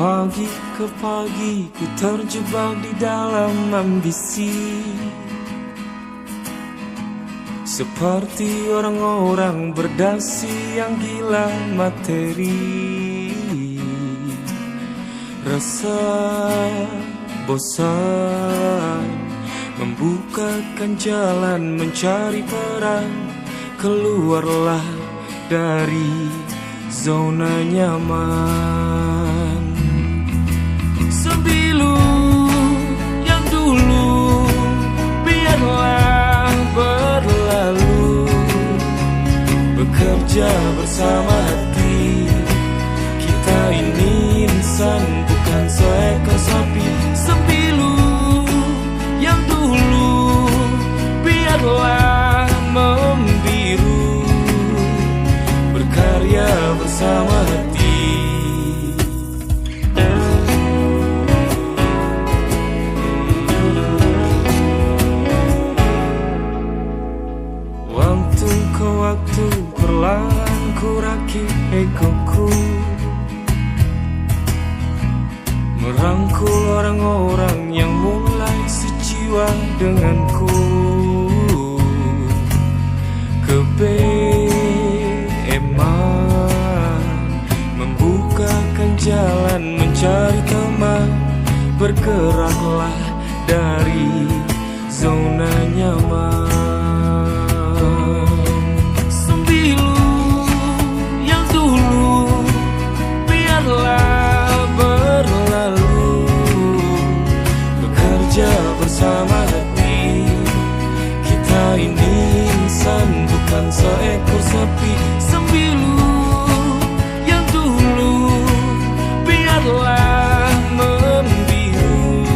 pagi ke pagi ku terjebak di dalam ambisi, seperti orang-orang berdasi yang gila materi. Rasa bosan membukakan jalan mencari peran. Keluarlah dari zona nyaman. Sembilu yang dulu biarlah berlalu, bekerja bersama hati. Kita ini insan, bukan seekor sapi. Sembilu yang dulu biarlah membiru, berkarya bersama hati. Waktu ke waktu perlahan ku rakit egoku, merangkul orang-orang yang mulai sejiwa denganku. Kebeeman membukakan jalan mencari teman. Bergeraklah dari zona nyaman. Sembilu yang dulu biarlah berlalu, bekerja bersama hati. Kita ini insan, bukan seekor sapi. Sembilu yang dulu biarlah membiru,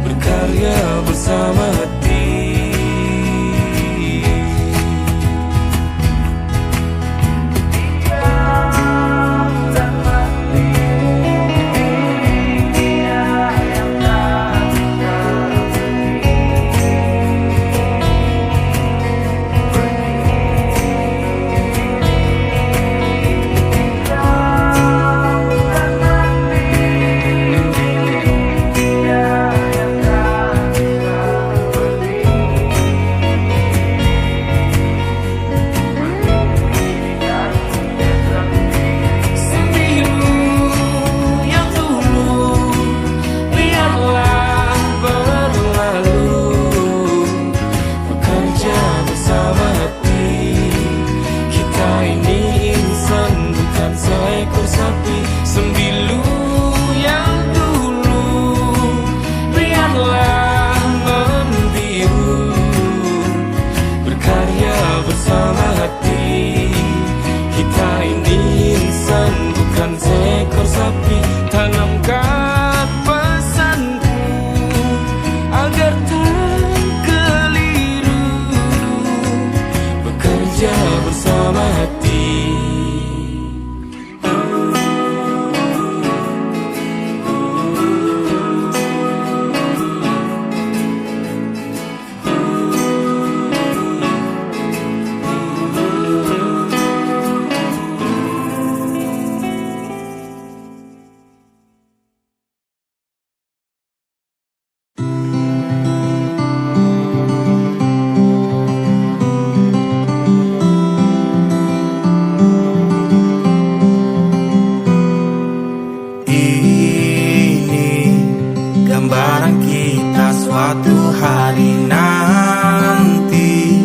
berkarya bersama hati. Sembilu yang dulu biarlah membiru, berkarya bersama hati. Kita ini insan, bukan seekor sapi. Tanamkan pesanku agar tak keliru, bekerja bersama hati. Gambaran kita suatu hari nanti,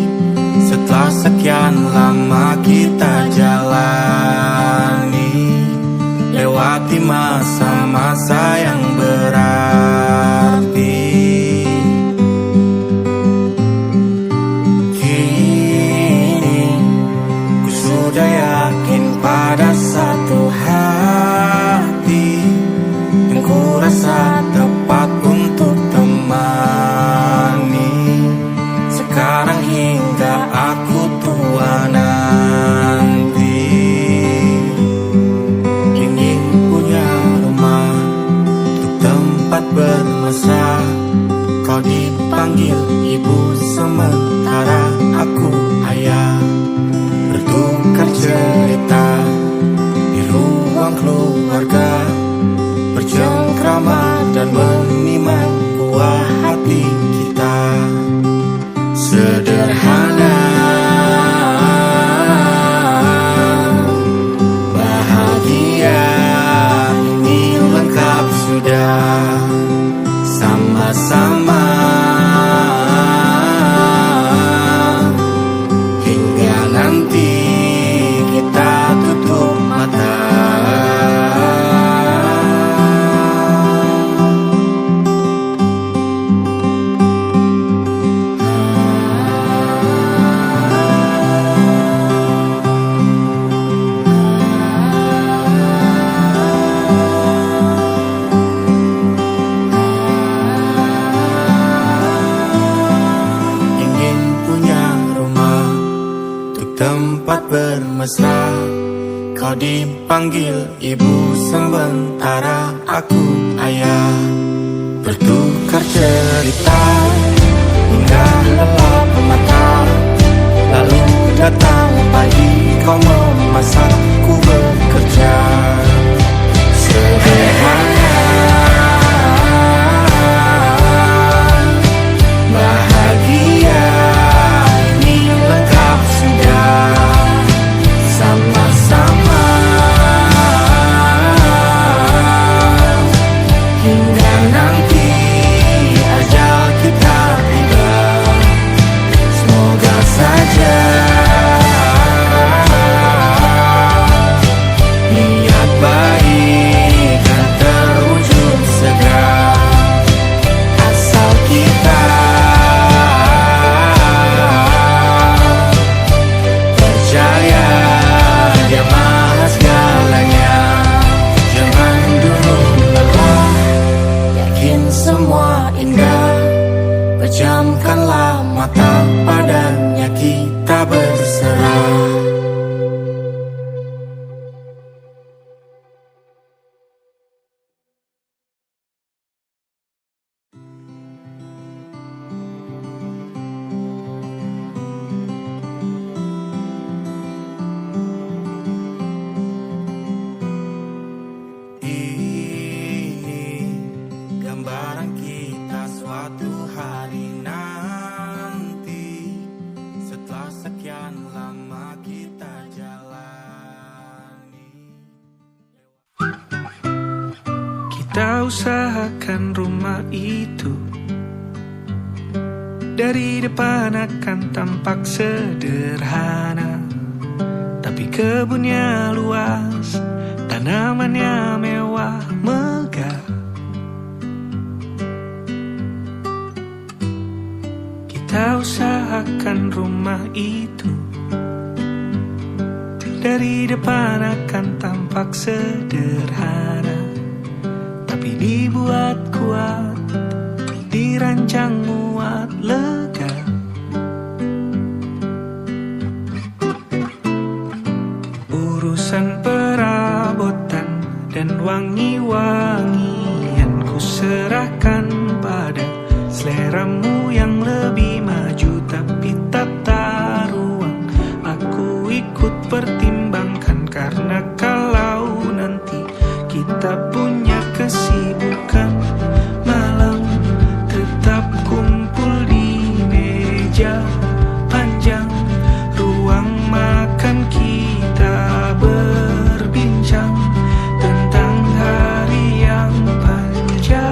setelah sekian lama kita jalani, lewati masa-masa yang berarti. Kini ku sudah yakin pada satu hati yang ku rasa tepat untuk temani. Sekarang hingga aku tua nanti, ingin punya rumah untuk tempat mesra. Kau dipanggil ibu sementara aku ayah. Bertukar cerita hingga lelap mata. Lalu datang pagi kau memasak, ku bekerja. Sederhana, bahagia ini lengkap sudah. Sama-sama hingga nanti ajal kita tiba. Semoga saja niat baik kan terwujud segera. Asal kita percaya Dia maha segalanya. Jangan dulu lelah, yakin semua indah. Pejamkanlah mata, padanya kita berserah. Ini gambaran kita suatu hari nanti, setelah sekian lama kita jalani. Kita usahakan rumah itu dari depan akan tampak sederhana, tapi kebunnya luas, tanamannya mewah megah. Kita usahakan rumah itu dari depan akan tampak sederhana, tapi dibuat kuat, dirancang muat lega. Urusan perabotan dan wangi-wangian ku serahkan pada seleramu yang lebih maju, tapi tata ruang aku ikut pertimbangkan. Karena kalau nanti kita punya kesibukan, malam tetap kumpul di meja panjang ruang makan, kita berbincang tentang hari yang panjang.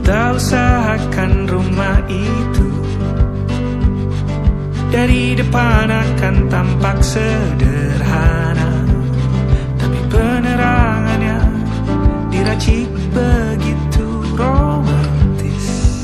Kita usahakan rumah itu dari depan akan tampak sederhana, tapi penerangannya diracik begitu romantis.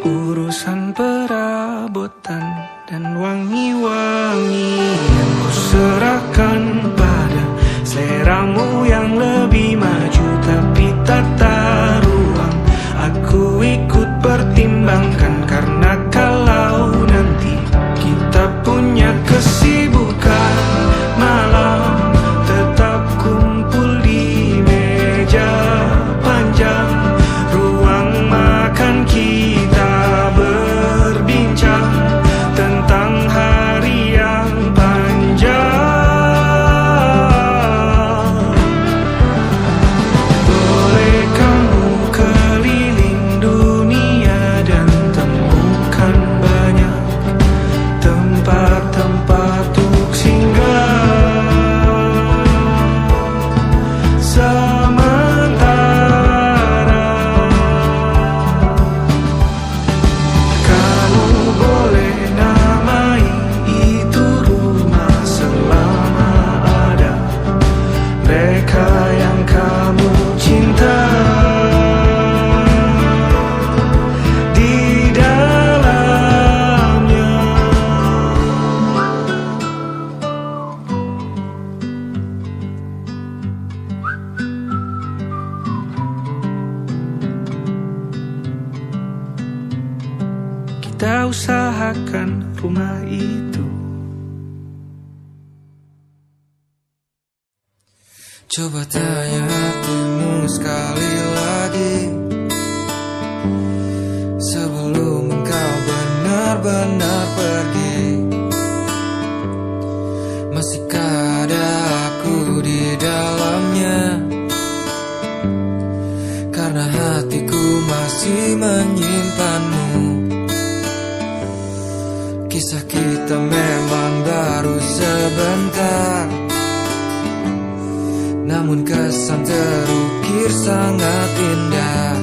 Urusan perabotan dan wangi-wangian ku serahkan pada seleramu yang lebih maju, tapi tata ruang aku ikut pertimbangkan. Karena kalau nanti kita punya kesibukan, kita usahakan rumah itu. Coba tanya hatimu sekali lagi, sebelum engkau benar-benar pergi. Masihkah ada aku di dalamnya? Karena hatiku masih menyimpanmu. Kisah kita memang baru sebentar, namun kesan terukir sangat indah.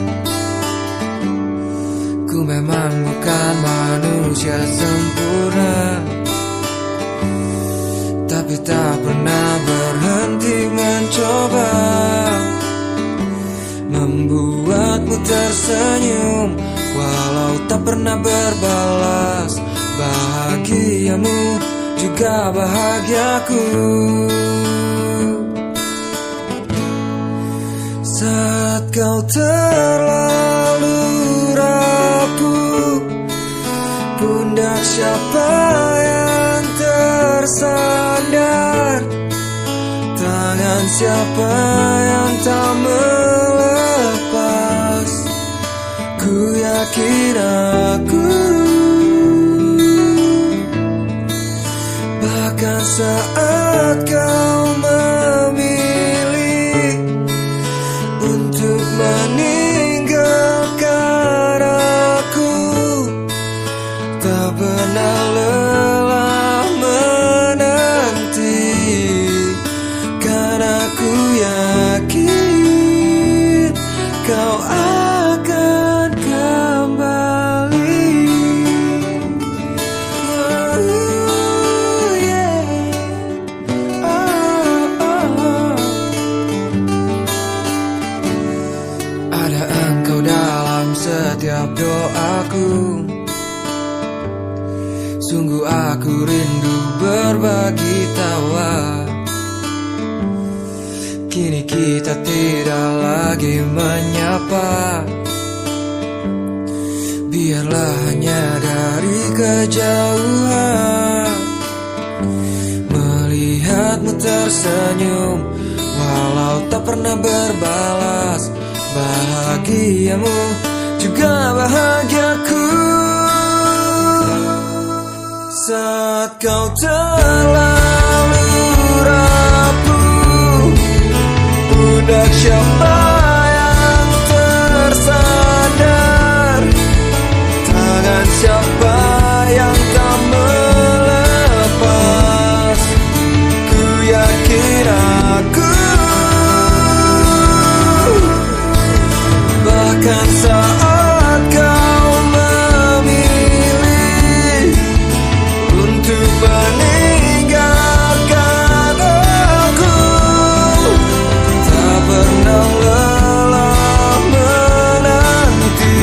Ku memang bukan manusia sempurna, tapi tak pernah berhenti mencoba membuatmu tersenyum, walau tak pernah berbalas. Bahagiamu juga bahagiaku. Saat kau terlalu rapuh, pundak siapa yang tersandar? Tangan siapa yang tak melepas? Ku yakin aku, bahkan saat kau memilih untuk meninggalkan aku, tak pernah lelah menanti. Karena ku yakin kau akan kembali. Oh, yeah. Oh, oh. Ada engkau dalam setiap doaku. Sungguh aku rindu berbagi tawa. Kini kita tidak lagi menyapa. Biarlah hanya dari kejauhan melihatmu tersenyum, walau tak pernah berbalas. Bahagiamu juga bahagiaku. Saat kau terlalu rapuh, pundak siapa yang tersandar? Tangan siapa yang tak melepas? Ku yakin aku, bahkan saat kau memilih untuk meninggalkan aku, tak pernah lelah menanti.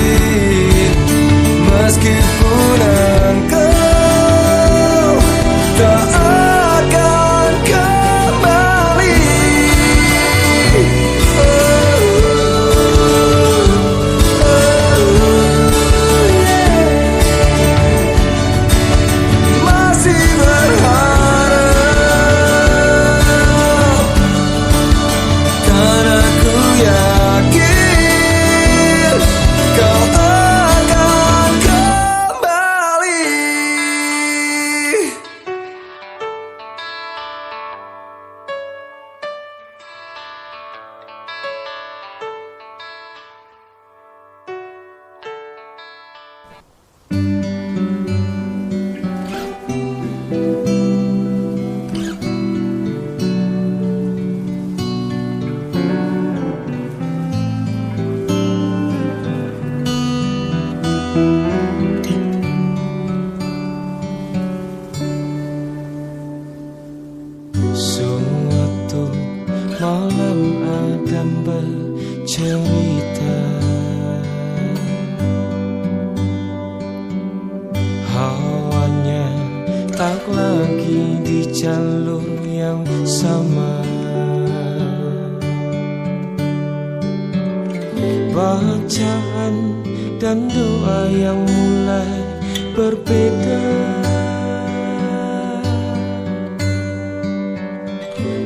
Meskipun engkau tak akan kembali. Masih berharap, karena ku yakin kau akan kembali. Suatu malam Adam bercerita, hawanya tak lagi di jalur yang sama. Bacaan dan doa yang mulai berbeda.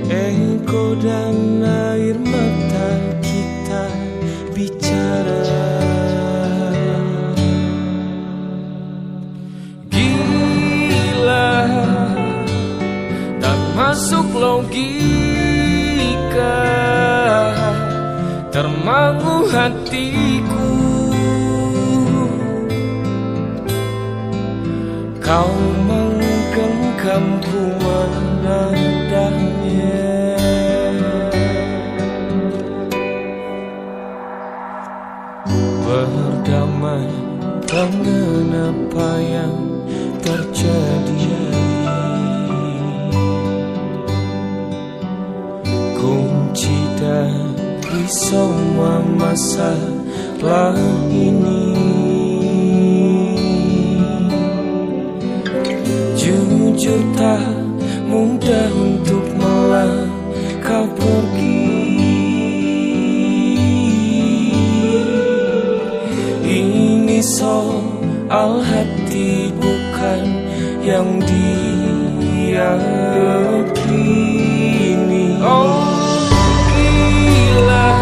Engkau dan air mata kita bicara. Gila, tak masuk logika, termangu hatiku. Kau menggenggamku menadahnya. Berdamai dengan apa yang terjadi. Kunci dari semua masalah ini, jujur tak mudah untuk melangkah pergi. Ini soal hati bukan yang diyakini. Oh gila,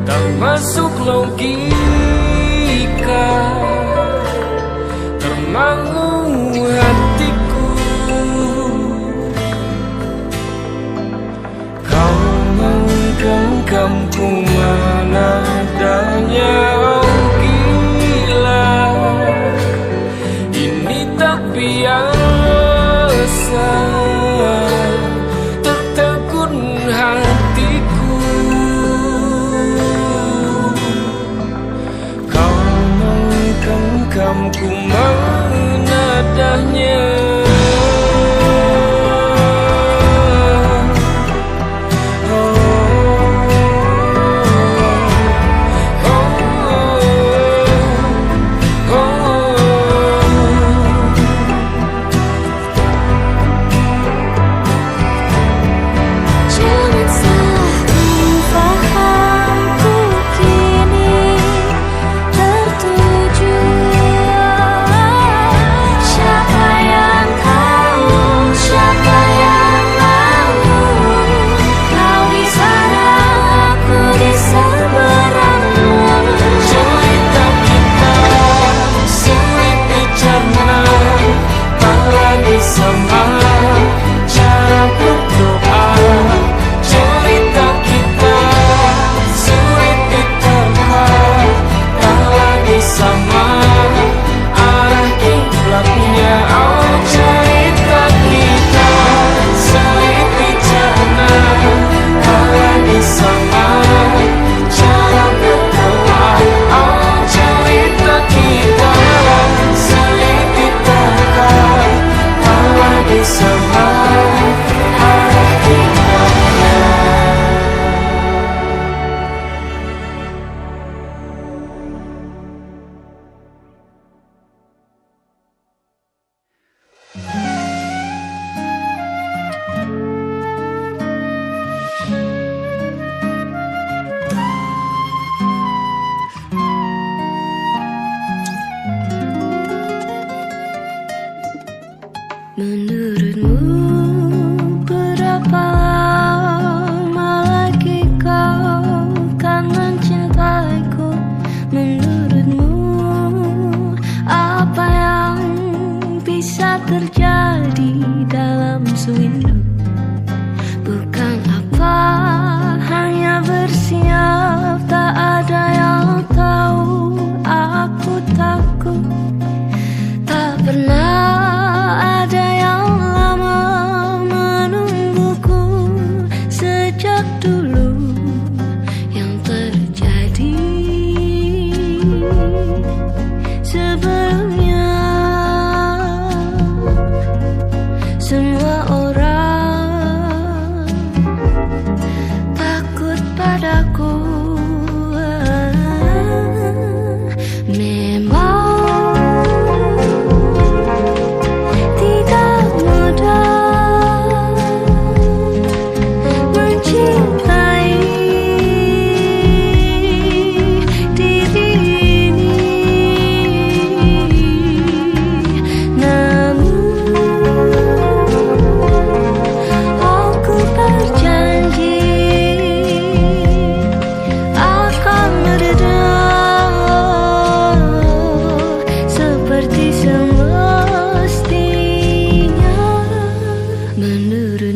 tak masuk logika, termangu hatiku. Kau menggenggamku menadahnya. Oh gila, ini tak biasa, tertegun hatiku. Kau menggenggamku menadahnya. Oh,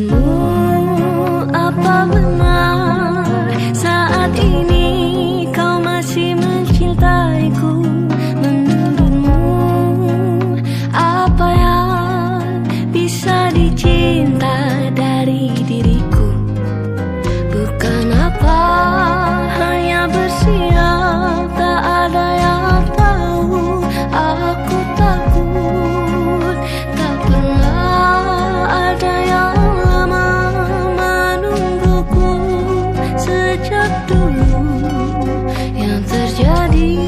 Menurutmu apa benar saat ini kau masih mencintaiku? Menurutmu apa yang bisa dicinta dari diriku? Bukan apa hanya bersiap, tak ada yang tahu. Aku takut tak pernah ada yang lama menungguku. Sejak dulu yang terjadi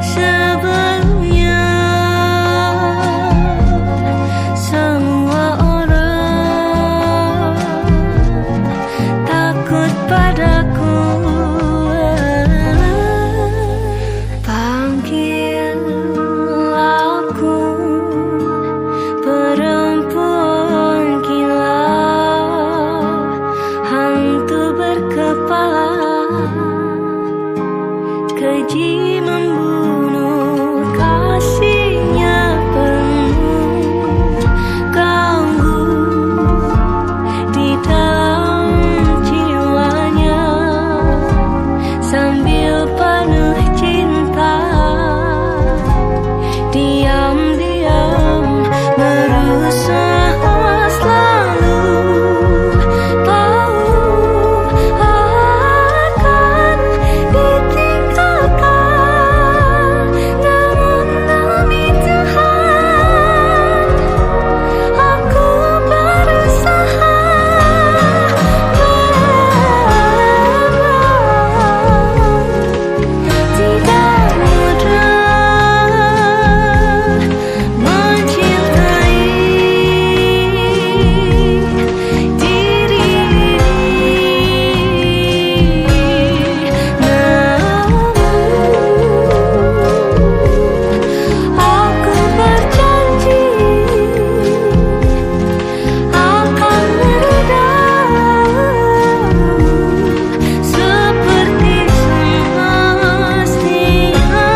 sebelumnya, semua orang takut padaku. Panggil aku perempuan gila, hantu berkepala keji membunuh, kasihnya penuh ganggu di dalam jiwanya, sambil penuh cinta diam-diam berusaha selalu tahu akan ditinggalkan. Namun demi Tuhan aku berusaha. Tidak mudah mencintai diri ini, namun aku berjanji akan meredam seperti semestinya.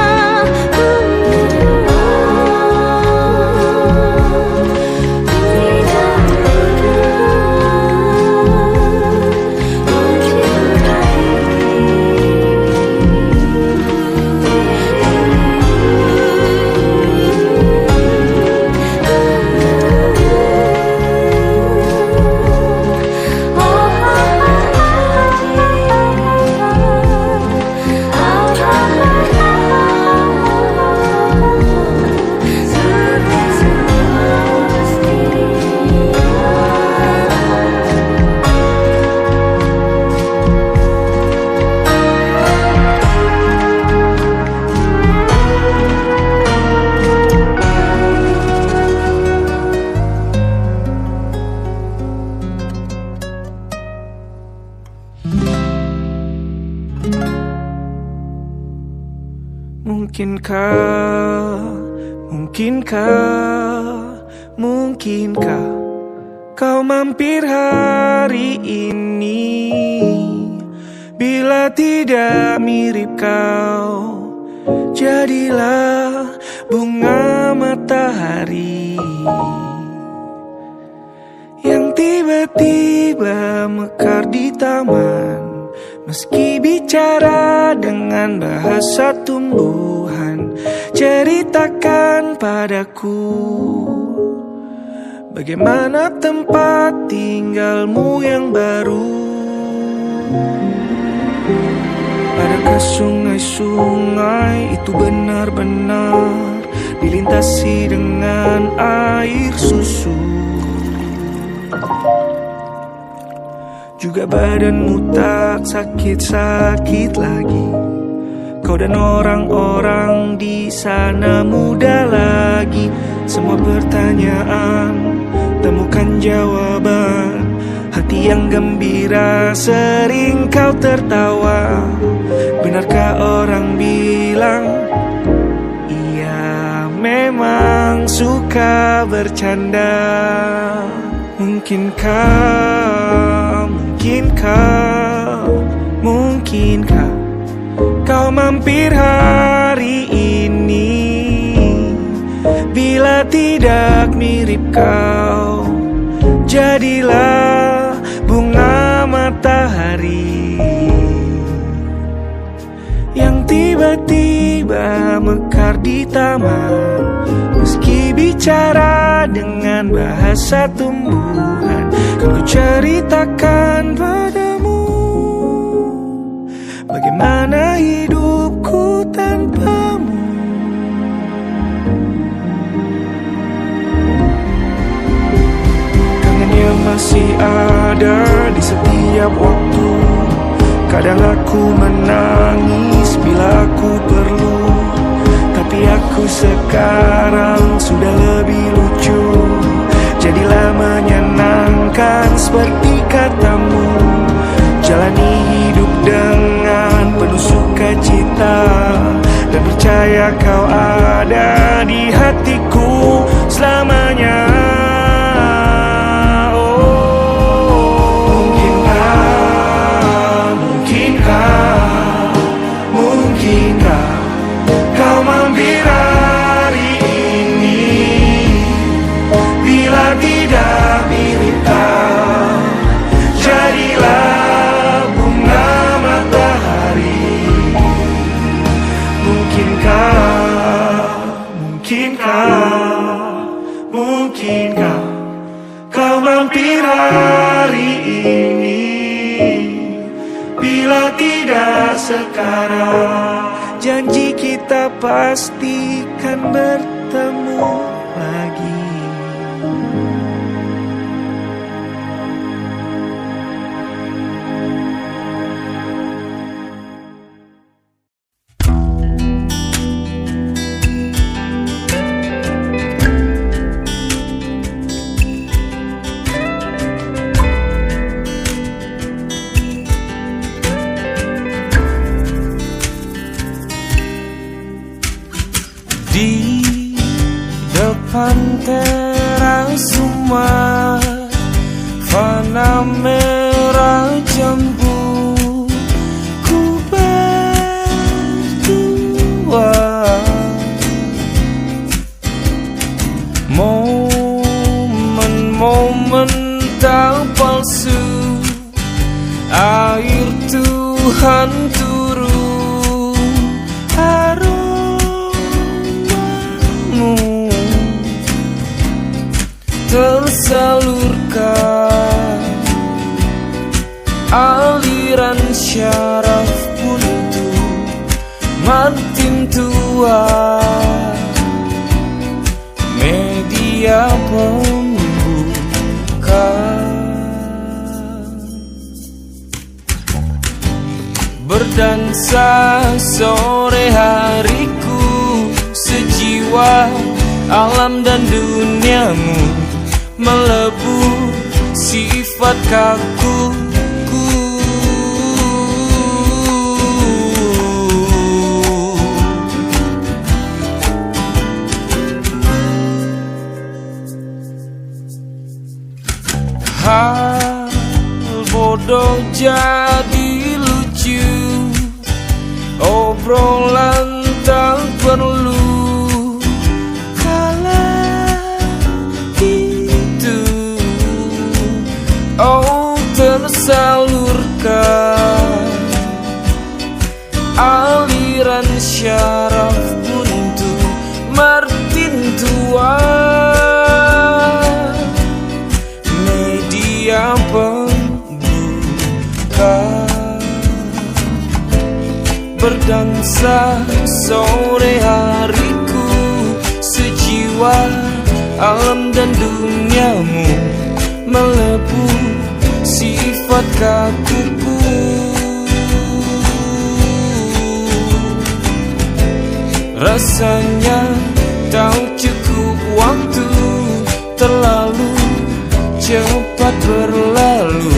Mungkinkah kau mampir hari ini? Bila tidak mirip kau, jadilah bunga matahari yang tiba-tiba mekar di taman. Meski bicara dengan bahasa tumbuhan, ceritakan padaku bagaimana tempat tinggalmu yang baru. Adakah sungai-sungai itu benar-benar dilintasi dengan air susu? Juga badanmu tak sakit-sakit lagi. Kau dan orang-orang di sana muda lagi. Semua pertanyaan temukan jawaban. Hati yang gembira sering kau tertawa. Benarkah orang bilang ia memang suka bercanda? Mungkinkah kau mampir hari ini? Bila tidak mirip kau, jadilah bunga matahari yang tiba-tiba mekar di taman. Meski bicara dengan bahasa tumbuhan, kan ku ceritakan padamu bagaimana hidupku tanpamu. Kangennya masih ada di setiap waktu. Kadang aku menangis bila aku perlu, tapi aku sekarang sudah lebih lucu. Jadilah menyenangkan seperti katamu. Jalani hidup dengan penuh sukacita, dan percaya kau ada di hatiku selamanya. Mungkinkah kau mampir hari ini? Bila tidak sekarang, janji kita pastikan bertemu lagi. Di depan teras rumah, fana merah jambu, ku berdua. Momen-momen tak palsu, air Tuhan turun, tersalurkan aliran syaraf buntu Martin tua, media pembuka. Berdansa sore hariku, sejiwa alam dan duniamu, melebur sifat kakuku. Hal bodoh jadi lucu, obrolan tak perlu. Oh, tersalurkan aliran syaraf buntu Martin tua, media pembuka. Berdansa sore hariku, sejiwa alam dan duniamu, melebur sifat kakuku. Rasanya tak cukup waktu, terlalu cepat berlalu.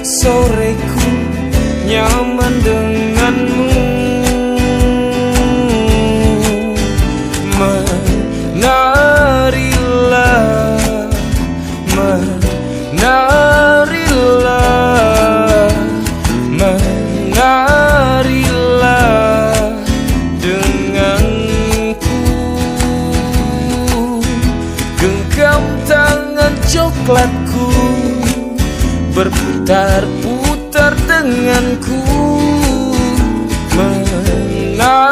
Soreku nyaman denganmu, menarilah, menarilah, menarilah denganku. coklatku berputar-putar denganku. Menarilah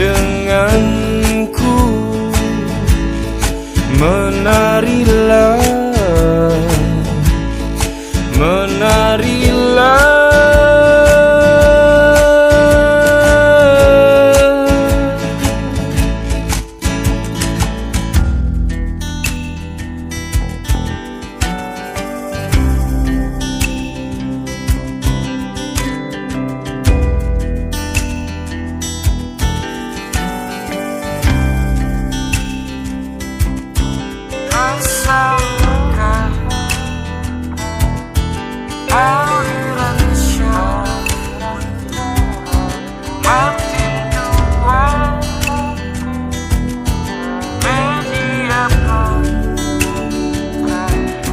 denganku, menarilah, menarilah. Rasakan aliran syarafku, mati dua mediakan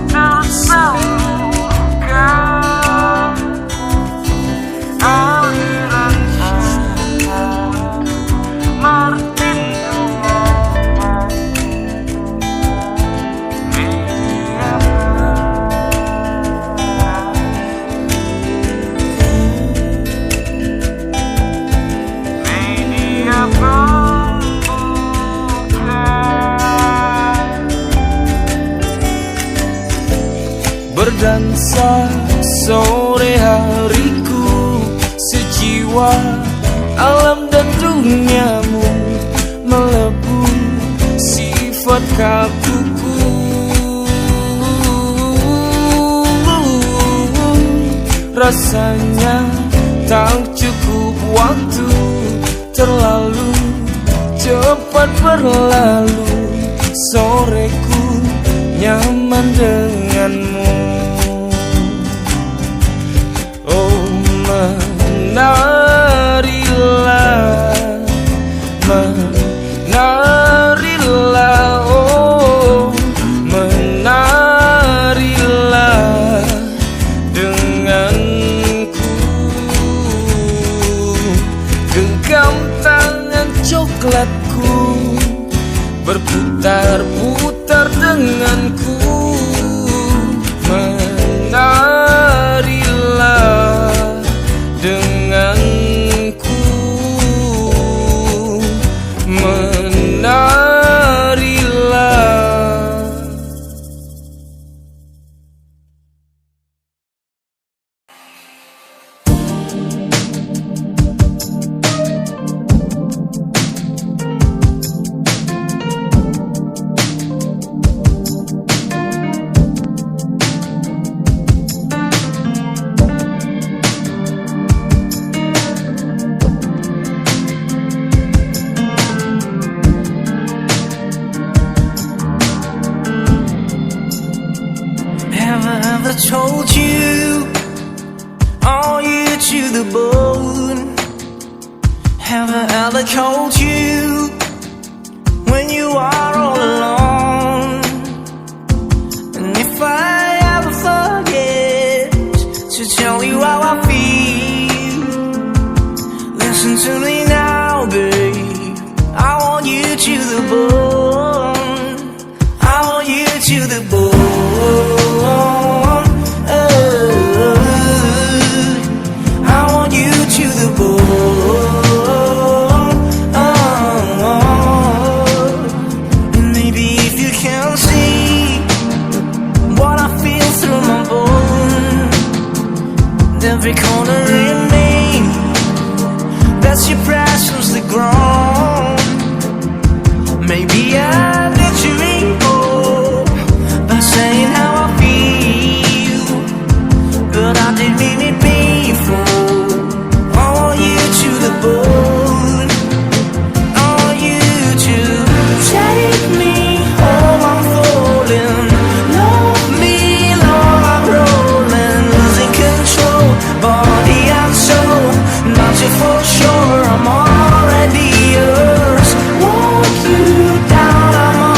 tersalurkan aliran syarafku, mati berdansa sore hariku, sejiwa alam dan duniamu, melebur sifat kakuku. Rasanya tak cukup waktu, terlalu cepat berlalu. Soreku nyaman denganmu. Oh, menarilah, menarilah, oh, menarilah denganku. Genggam tangan coklatku, berputar-putar denganku. Menarilah denganku, menarilah. Have I ever told you, are you to the bone? Have I ever called you when you are all alone? And if I ever forget to tell you how I feel, listen to me now, babe. I want you to the bone. I want you to the bone. Every corner in me, that's your presence the ground. Maybe I let you go by saying how I feel, but I didn't mean it before. I want you to the bone. I want you to take me home. I'm falling. Love me, Lord, I'm rolling, losing control. Body and soul, not you for sure. I'm already yours. Walk you down, I'm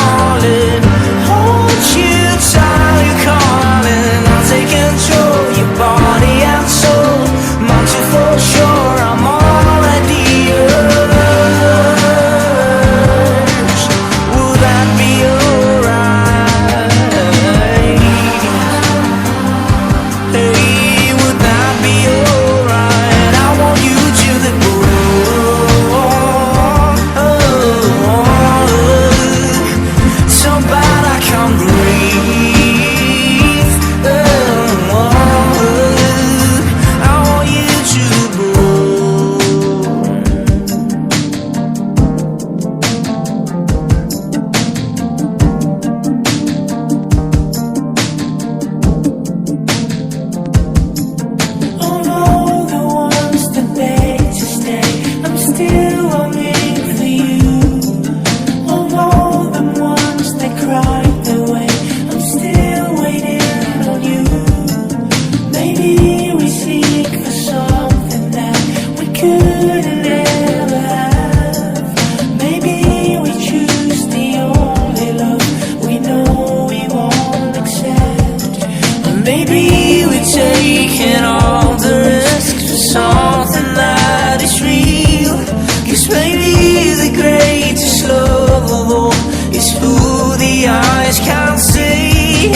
can't see.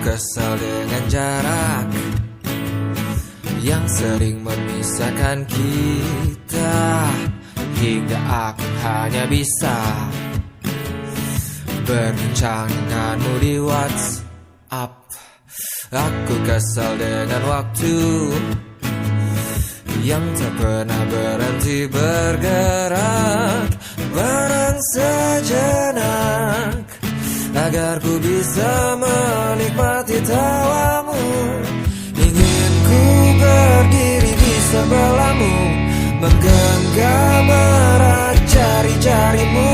Kesal dengan jarak yang sering memisahkan kita, hingga aku hanya bisa berbincang denganmu di WhatsApp. Aku kesal dengan waktu yang tak pernah berhenti bergerak, barang sejenak agar ku bisa menikmati tawamu. Ingin ku berdiri di sebelahmu, menggenggam erat jari-jarimu,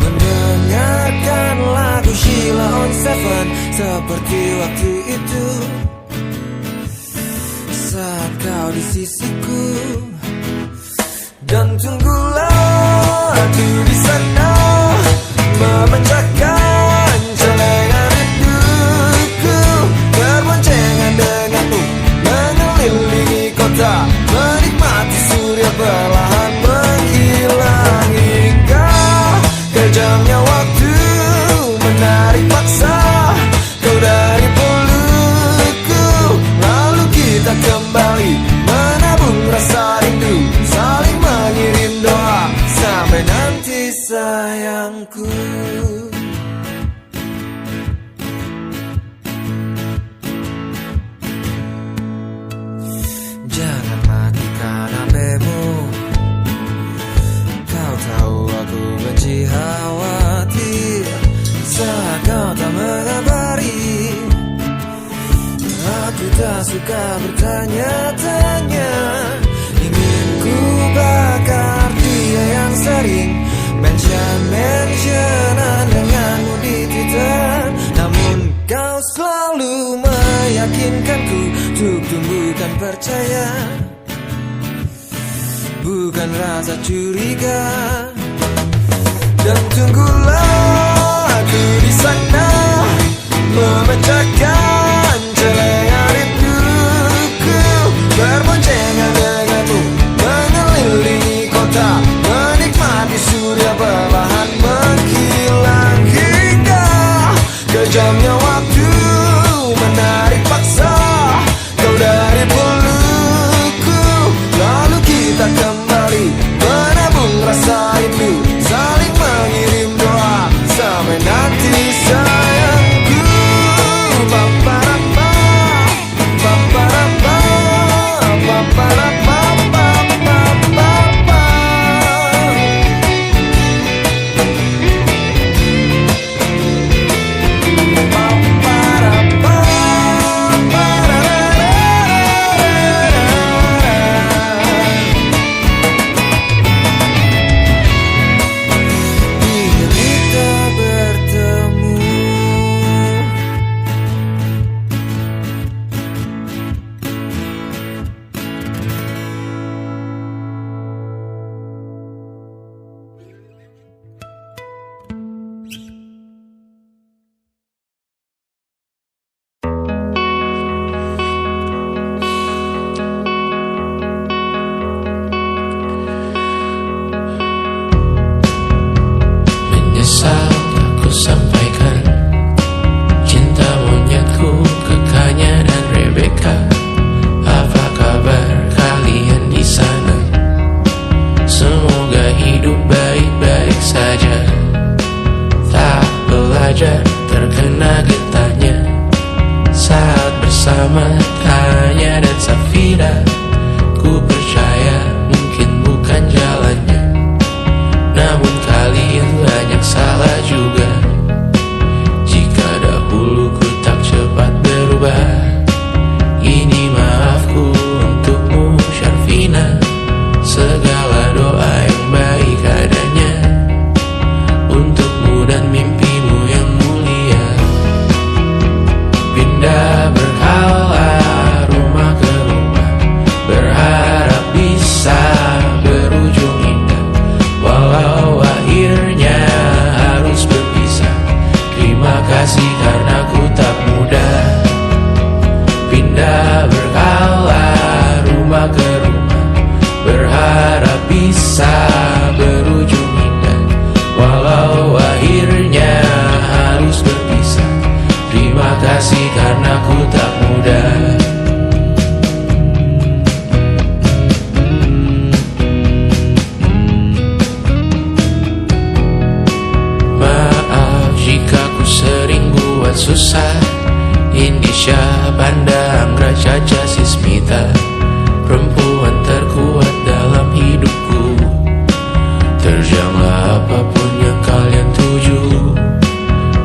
mendengarkan lagu Sheila on Seven seperti waktu itu saat kau di sisiku. Dan tunggulah aku di sana memecahkan celengan rinduku, berboncengan denganmu mengelilingi kota, menikmati surya perlahan menghilang, hingga kejamnya waktu menarik paksa kau dari pelukku. Lalu kita kembali menabung rasa rindu, saling mengirim doa sampai nanti sayangku. Jangan matikan HP-mu, kau tahu aku benci khawatir saat kau tak mengabari. Aku tak suka bertanya-tanya, ingin ku bakar dia yang sering mention-mentionan denganmu di Twitter. Namun kau selalu meyakinkanku untuk tumbuhkan percaya, bukan rasa curiga. Dan tunggulah aku di sana memecahkan celengan rinduku, berboncengan denganmu mengelilingi kota, menikmati surya perlahan menghilang, hingga kejamnya waktu menarik paksa bersama Tanya dan Safira. Ku percaya mungkin bukan jalannya, namun kalian banyak salah juga. Jika dahulu ku tak cepat berubah, ini maafku untukmu Syarfina. Segala doa yang baik adanya untukmu dan mimpimu yang mulia. Pindah berkala rumah ke rumah, berharap bisa berujung indah. Walau akhirnya harus berpisah, terima kasih karena ku tak mudah. Pindah berkala rumah ke rumah, berharap bisa berujung indah. Walau akhirnya harus berpisah, terima kasih karena ku tak mudah. Maaf jika ku sering buat susah. Indisha, Banda, Anggra, Caca, Sismita, perempuan terkuat dalam hidupku. Terjanglah apapun yang kalian tuju.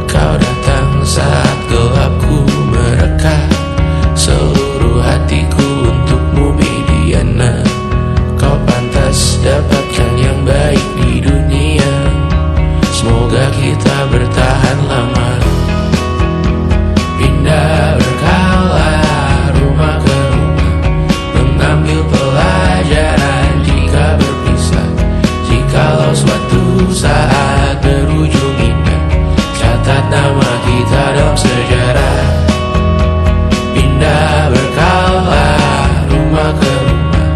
Kau datang saat gelapku mereka, seluruh hatiku untukmu Mediana. Kau pantas dapatkan yang baik di dunia, semoga kita bertahan lama. Pindah berkala rumah ke rumah, mengambil pelajaran jika berpisah. Jikalau suatu saat berujung indah, catat nama kita dalam sejarah. Pindah berkala rumah ke rumah,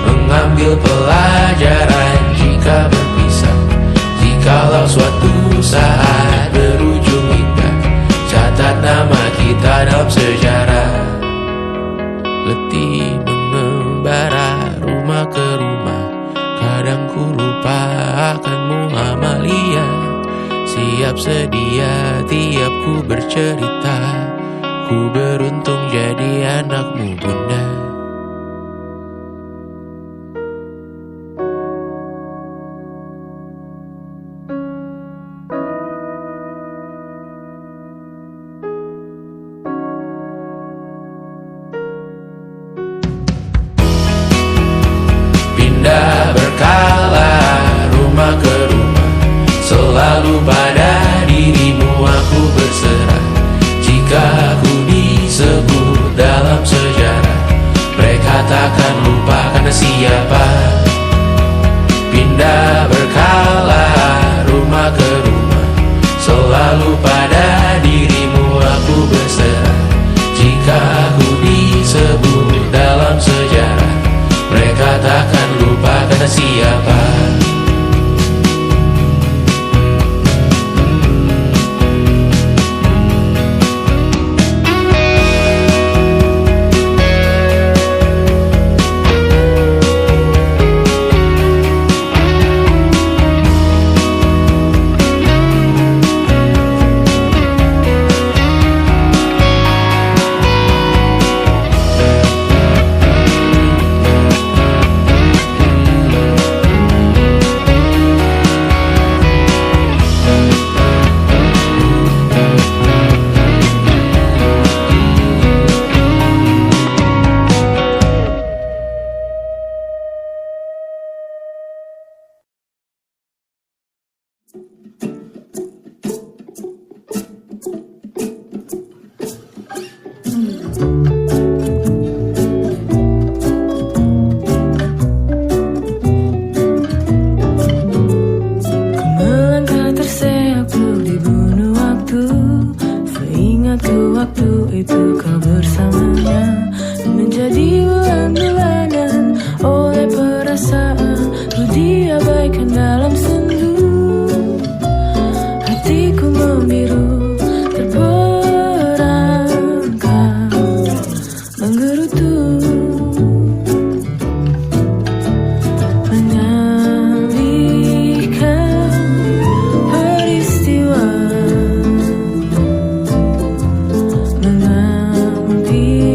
mengambil pelajaran jika berpisah. Jikalau suatu saat berujung indah, catat nama kita dalam sejarah. Letih mengembara rumah ke rumah, kadang ku lupa akanmu Amalia. Siap sedia tiap ku bercerita, ku beruntung jadi anakmu bunda. Pindah berkala rumah ke rumah, selalu pada dirimu aku berserah. Jika aku disebut dalam sejarah, mereka takkan lupa karena siapa. Pindah berkala rumah ke rumah, selalu pada dirimu aku berserah. Jika aku disebut dalam sejarah, mereka takkan lupa karena siapa. Mengambil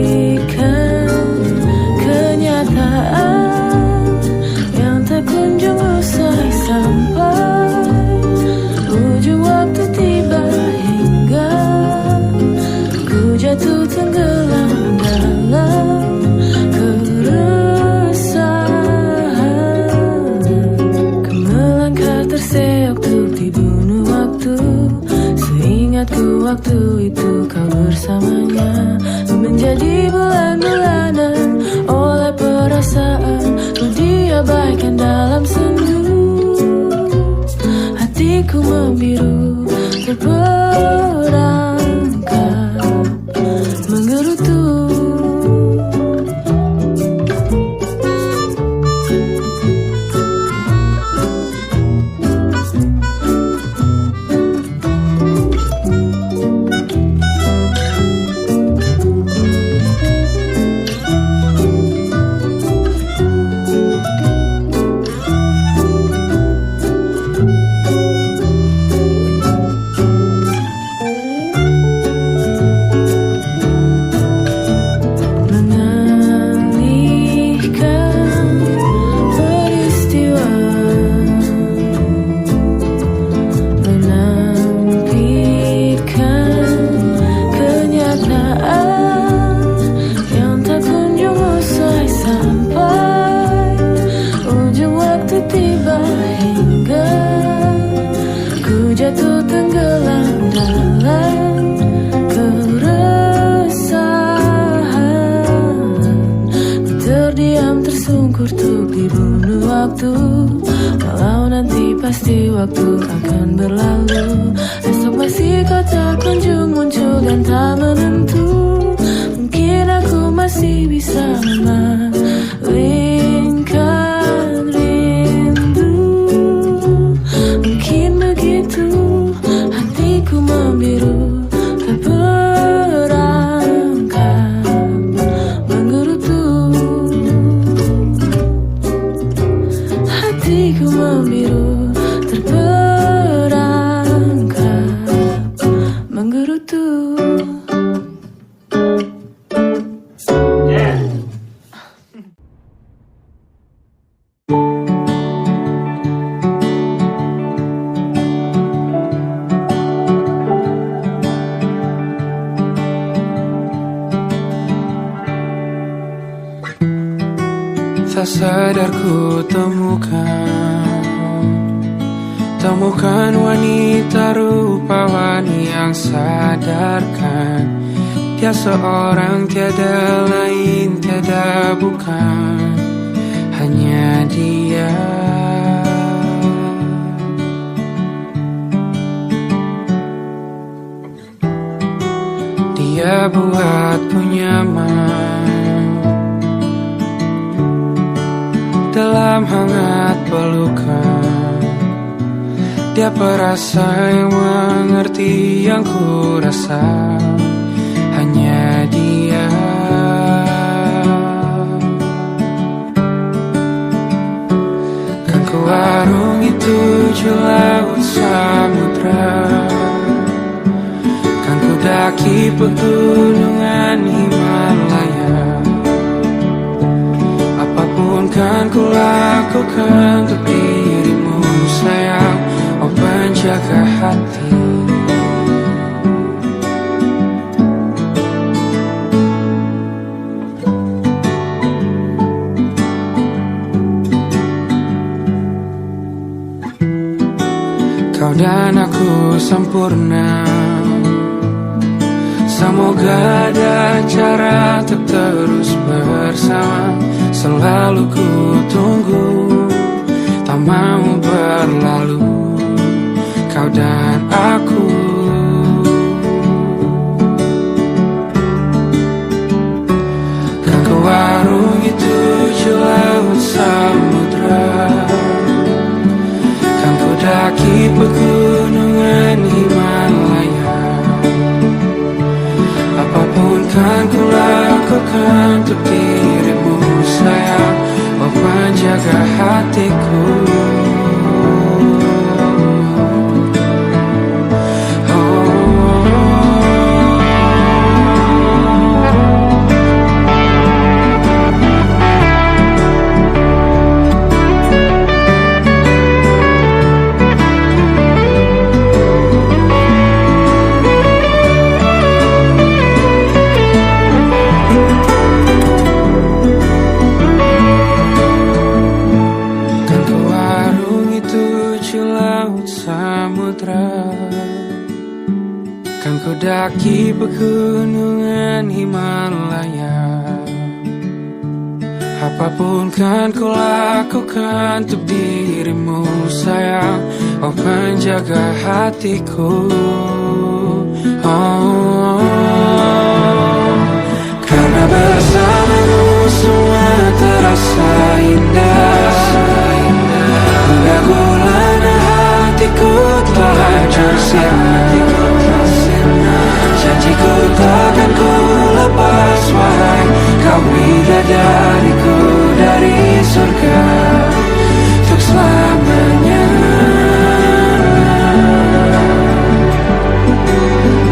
bulan-bulanan oleh perasaan ku diabaikan dalam sendu. Hatiku membiru terperangkap menggerutu. Jatuh tenggelam dalam keresahan. Ku terdiam tersungkur untuk dibunuh waktu. Walau nanti pasti waktu akan berlalu. Esok masih kau tak kunjung muncul dan tak menentu. Mungkin aku masih bisa memalingkan rindu. Mungkin begitu hatiku membiru terperangkap menggerutu. Hatiku membiru terperangkap menggerutu. Tak sadar ku temukan wanita rupawan yang sadarkan. Dia seorang tiada lain, tiada bukan, hanya dia. Dia buatku nyaman dalam hangat pelukan. Dia perasa yang mengerti yang ku rasa, hanya dia. Kan ku arungi tujuh laut samudra, kan ku daki pegunungan Himalaya. Apapun kan ku lakukan untuk dirimu sayang, oh penjaga hati. Kau dan aku sempurna, semoga ada cara untuk terus bersama. Selalu ku tunggu, tak mau berlalu, kau dan aku. Kan ku arungi tujuh laut samudra, kan ku daki pegunungan Himalaya. Apapun kan ku lakukan untuk dirimu sayang, oh penjaga hatiku. Kan ku daki pegunungan Himalaya. Apapun kan ku lakukan untuk dirimu sayang, oh penjaga hatiku. Karena bersamamu semua terasa indah. Hingga gulana hatiku telah tersiap. Janjiku takkan ku lepas, wahai kau bidadariku dari surga untuk selamanya.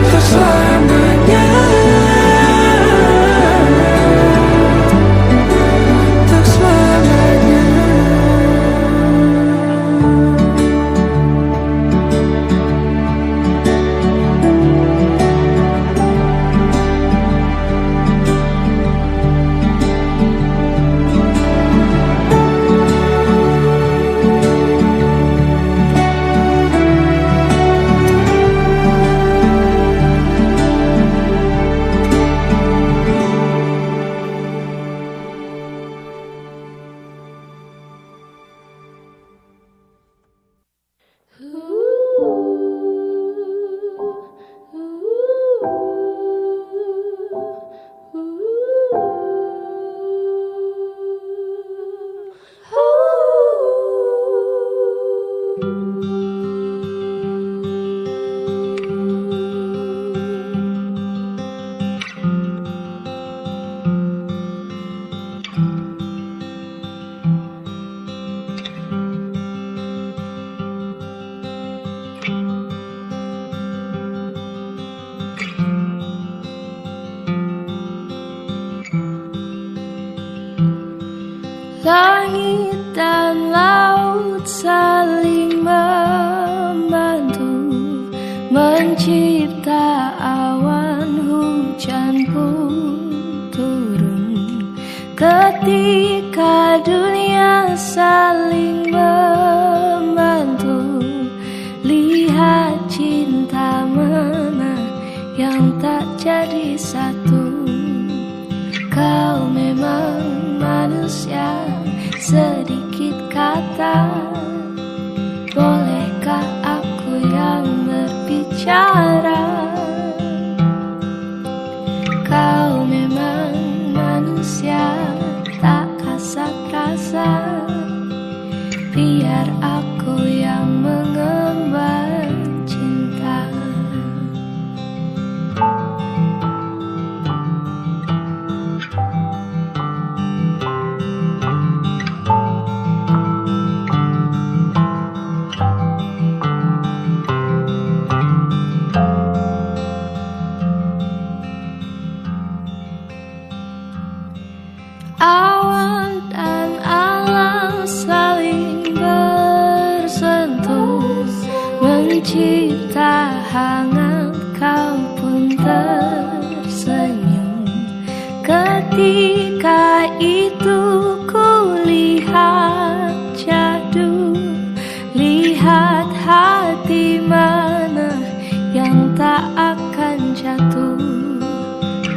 Untuk selamanya. Untuk selamanya. Langit dan laut saling membantu mencipta awan, hujan pun turun. Ketika dunia saling membantu, lihat cinta mana yang tak jadi satu. Kau memang manusia, sedikit kata. Bolehkah aku yang berbicara? Kau memang manusia, tak kasat rasa. Biar aku yang mengemban cinta. Awan dan alam saling bersentuh, mencipta hangat, kau pun tersenyum. Ketika itu ku lihat jadu, lihat hati mana yang tak akan jatuh.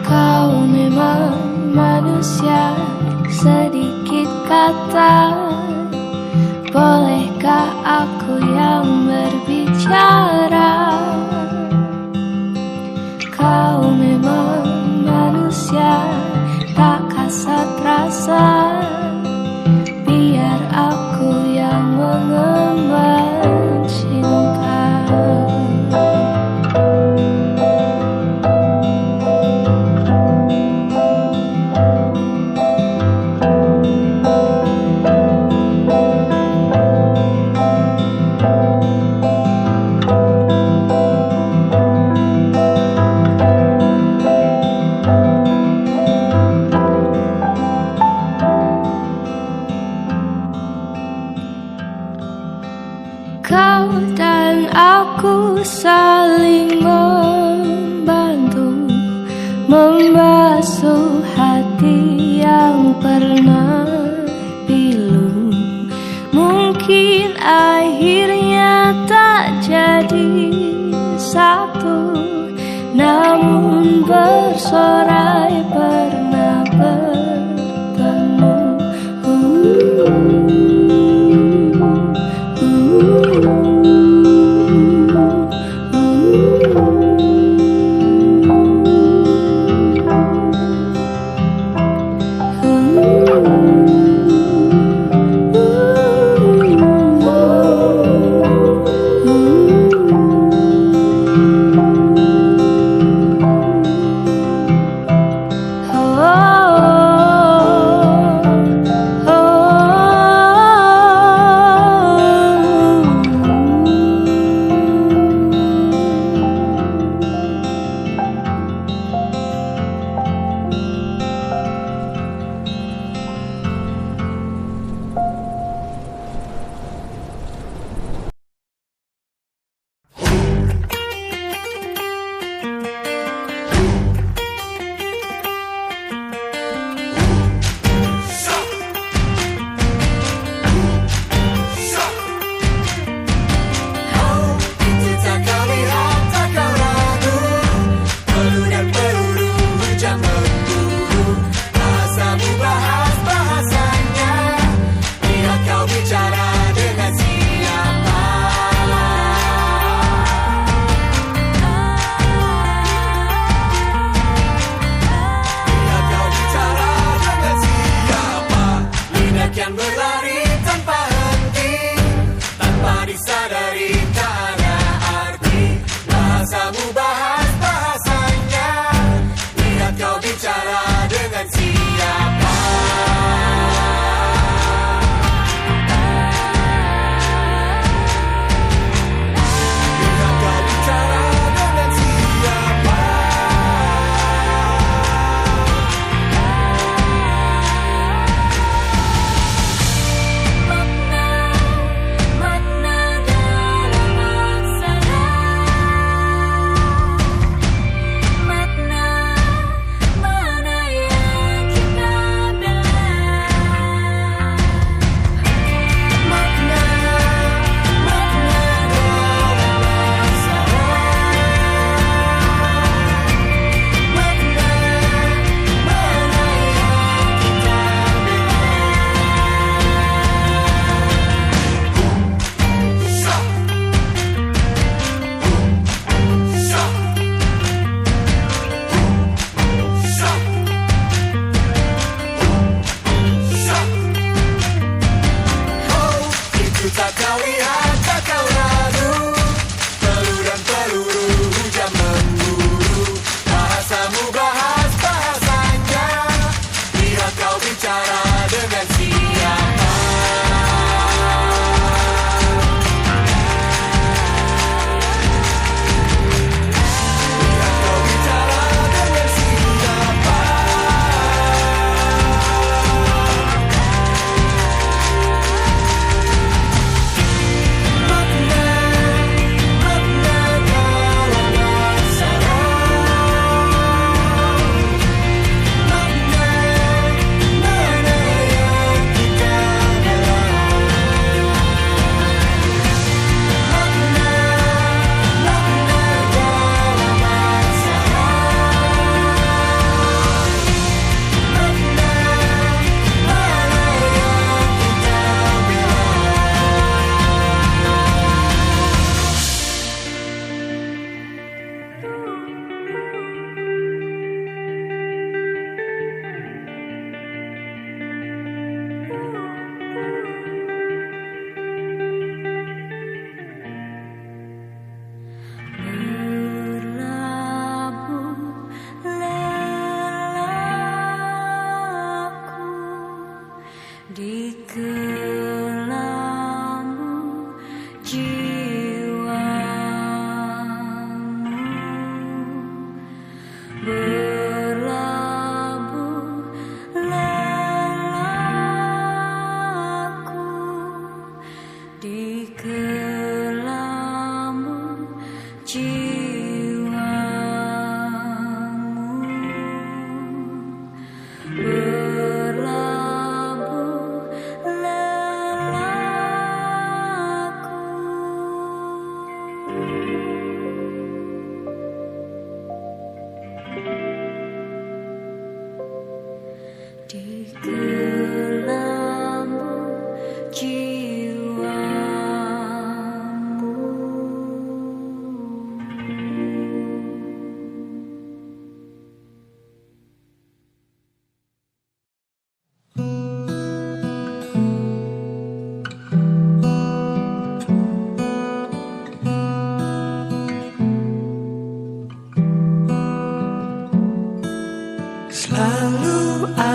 Kau memang manusia, sedikit kata. Bolehkah aku yang berbicara? Kau memang manusia, tak kasat rasa. Biar aku yang mengemban cinta.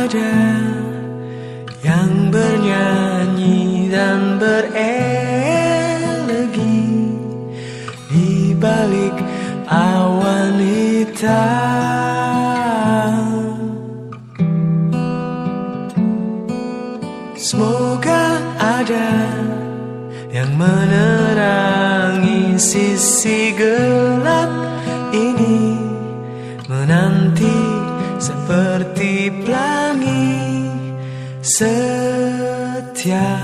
ada yang bernyanyi dan berelegi di balik awan hitam. Semoga ada yang menerangi sisi gelap ini, menanti seperti pelangi, setia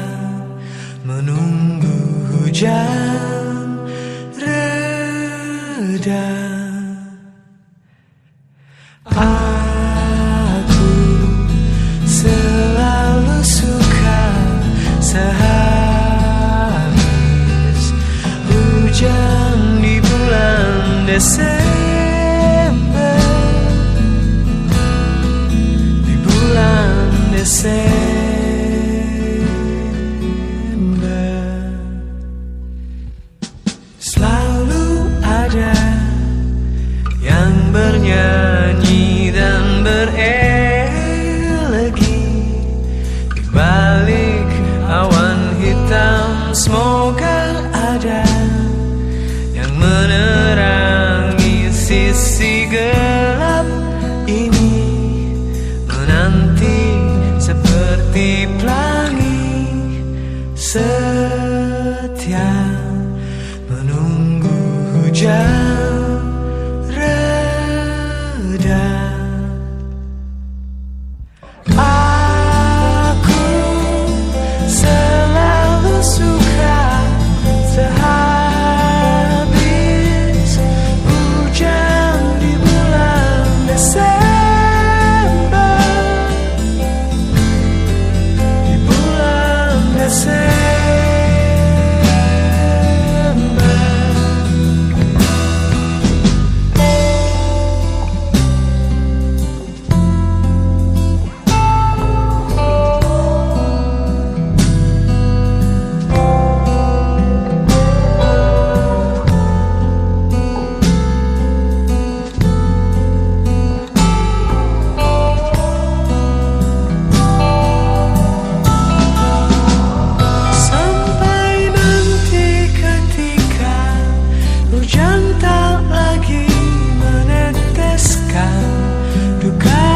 menunggu hujan reda. Aku selalu suka sehabis hujan di bulan Desember, di bulan Desember. Selalu ada yang bernyanyi dan berelegi di balik awan hitam. Semoga ada yang menerangi sisi gelap ini, menanti seperti pelangi, setia menunggu hujan reda. Aku selalu suka sehabis hujan di bulan Desember, di bulan Desember. Sampai nanti ketika hujan tak lagi meneteskan duka,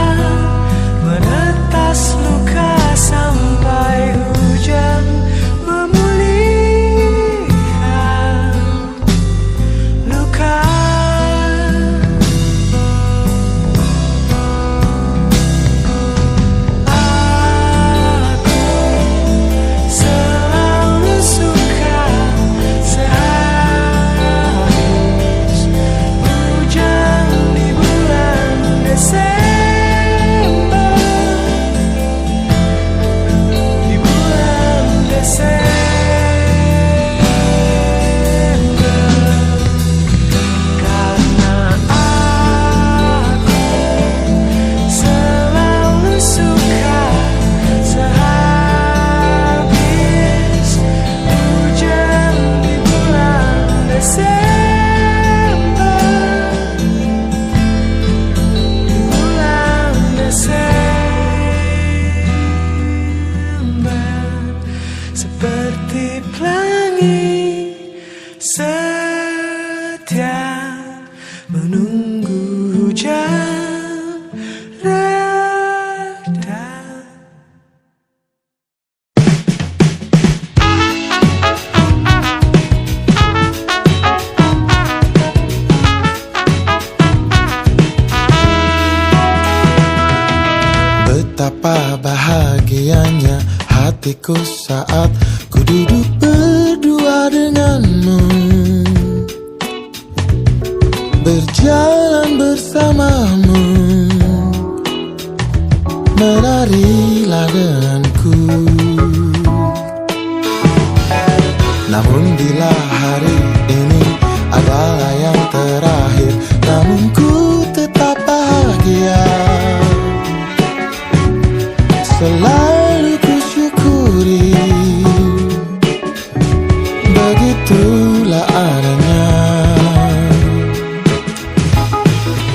menetas luka, sampai hujan memulihkan luka. Aku selalu suka sehabis hujan di bulan Desember, di bulan Desember. Karena aku selalu suka sehabis hujan di bulan Desember, di bulan Desember. Seperti pelangi, setia menunggu hujan reda. Betapa bahagianya hatiku saat ku duduk berdua denganmu, berjalan bersamamu, menarilah denganku. Namun bila hari ini adalah yang terakhir, namun ku tetap bahagia. Selalu ku syukuri, begitulah adanya.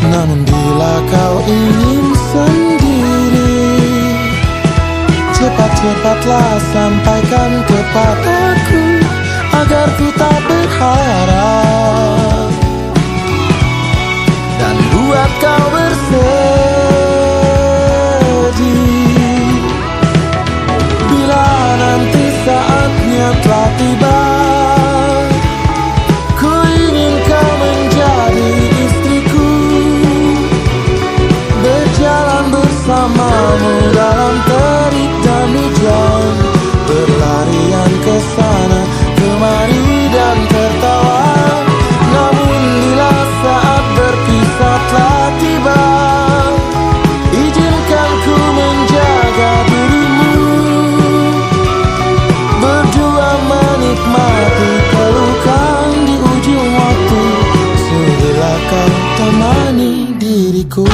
Namun bila kau ingin sendiri, cepat-cepatlah sampaikan kepadaku agar ku tak berharap dan buat kau bersedih. Bila nanti saatnya telah tiba, ku ingin kau menjadi istriku, berjalan bersamamu dalam terik dan hujan, berlarian ke sana kemari dan tertawa. Namun bila saat berpisah telah tiba, izinkan ku menjaga dirimu, berdua menikmati pelukan di ujung waktu. Sudilah kau temani diriku.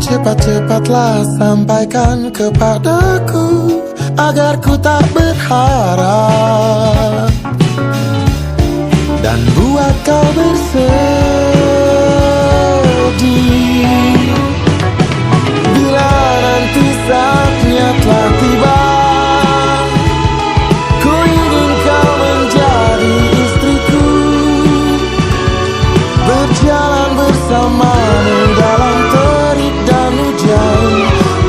Cepat-cepatlah sampaikan kepadaku agar ku tak berharap dan buat kau bersedih. Bila nanti saatnya telah tiba, ku ingin kau menjadi istriku, berjalan bersamamu dalam terik dan hujan,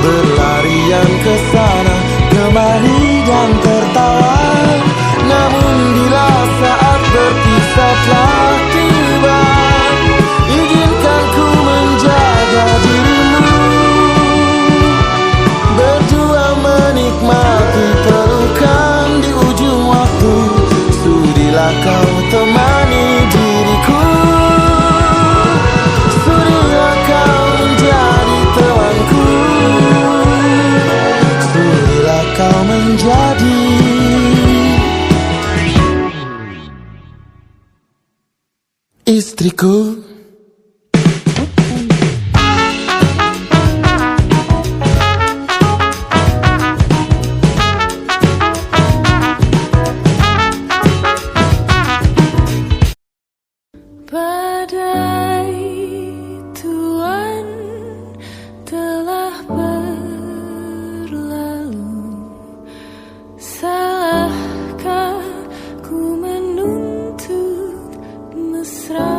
berlarian ke sana kemari dan tertawa. Namun bila saat berpisah telah tiba, izinkan ku menjaga dirimu, berdua menikmati pelukan di ujung waktu. Sudilah kau temani diriku, sudilah kau menjadi temanku, sudilah kau menjadi istriku. Badai tuan telah berlalu, salahkah ku menuntut mesra?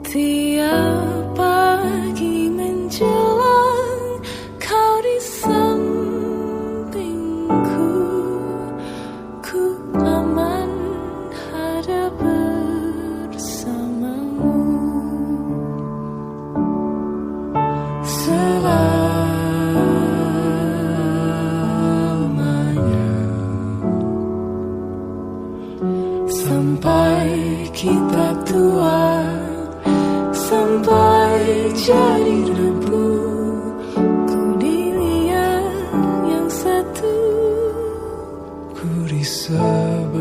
Tiap pagi menjelang kau di sampingku, ku aman ada bersamamu. Selamanya sampai kita tua, sampai jadi debu, ku dilihat yang satu, ku di sebelahmu.